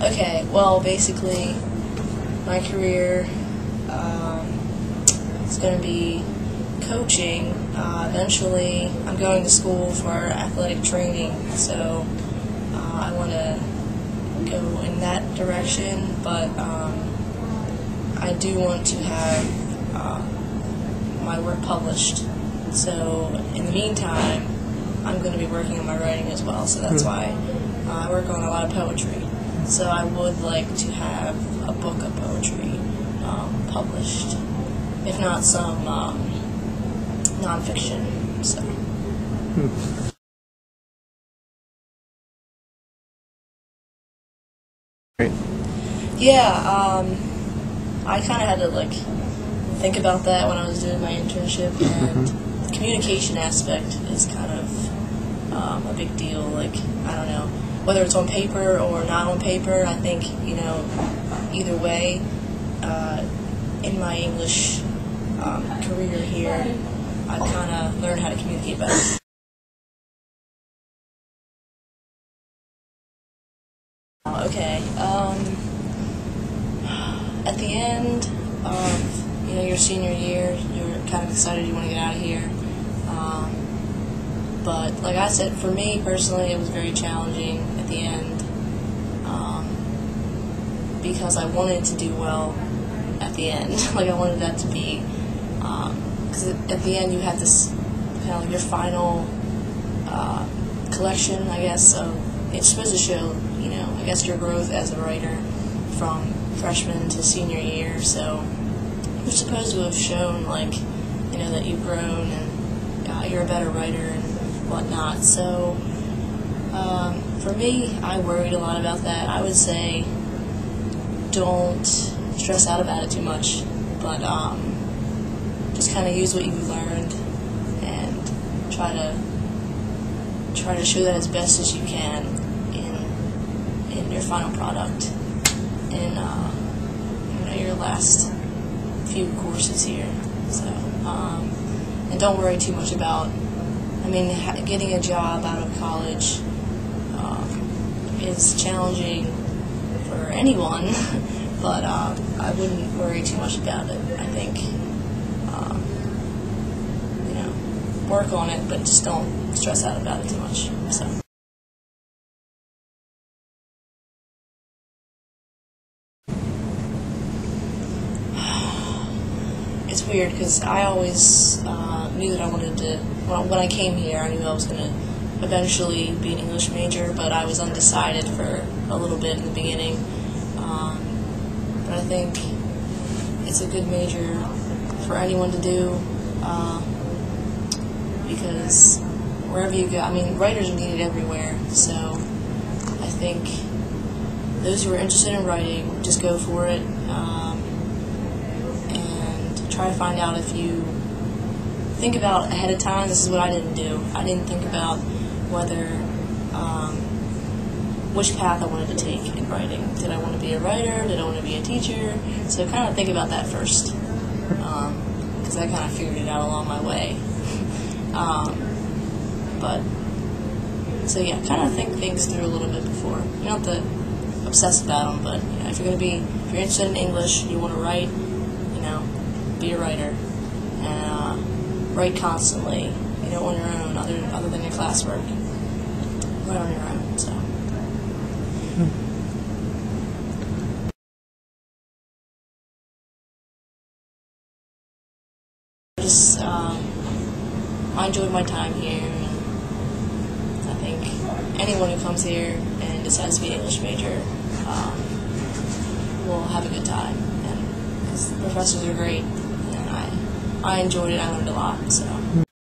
Okay, well, basically, my career is going to be coaching. Eventually, I'm going to school for athletic training, so I want to go in that direction, but I do want to have my work published. So in the meantime, I'm going to be working on my writing as well, so that's why I work on a lot of poetry. So I would like to have a book of poetry published, if not some nonfiction. So. Great. Yeah, I kind of had to think about that when I was doing my internship, and the communication aspect is kind of a big deal. I don't know, whether it's on paper or not on paper, I think, either way, in my English career here, I've kind of learned how to communicate better. Okay, at the end of your senior year, you're kind of excited you want to get out of here. But like I said, for me personally, it was very challenging at the end because I wanted to do well at the end. I wanted that to be, because at the end you have this kind of your final collection, I guess, of, it's supposed to show, I guess your growth as a writer from freshman to senior year. So you're supposed to have shown, that you've grown and you're a better writer and whatnot. So for me, I worried a lot about that. I would say don't stress out about it too much, but just kind of use what you've learned and try to show that as best as you can in your final product in your last few courses here. So and don't worry too much about, getting a job out of college is challenging for anyone, but I wouldn't worry too much about it. I think work on it, but just don't stress out about it too much. So. It's weird because I always knew that I wanted to, when I came here, I knew I was going to eventually be an English major, but I was undecided for a little bit in the beginning. But I think it's a good major for anyone to do because wherever you go, writers are needed everywhere, so I think those who are interested in writing, just go for it. Try to find out, if you think about ahead of time. This is what I didn't do. I didn't think about which path I wanted to take in writing. Did I want to be a writer? Did I want to be a teacher? So kind of think about that first, because I kind of figured it out along my way. So yeah, kind of think things through a little bit before. You don't have to obsess about them, but if you're interested in English, you want to write, be a writer, and write constantly, on your own, other than your classwork. Write on your own, so. Just, I enjoyed my time here, and I think anyone who comes here and decides to be an English major will have a good time, and the professors are great. I enjoyed it. I learned a lot. So.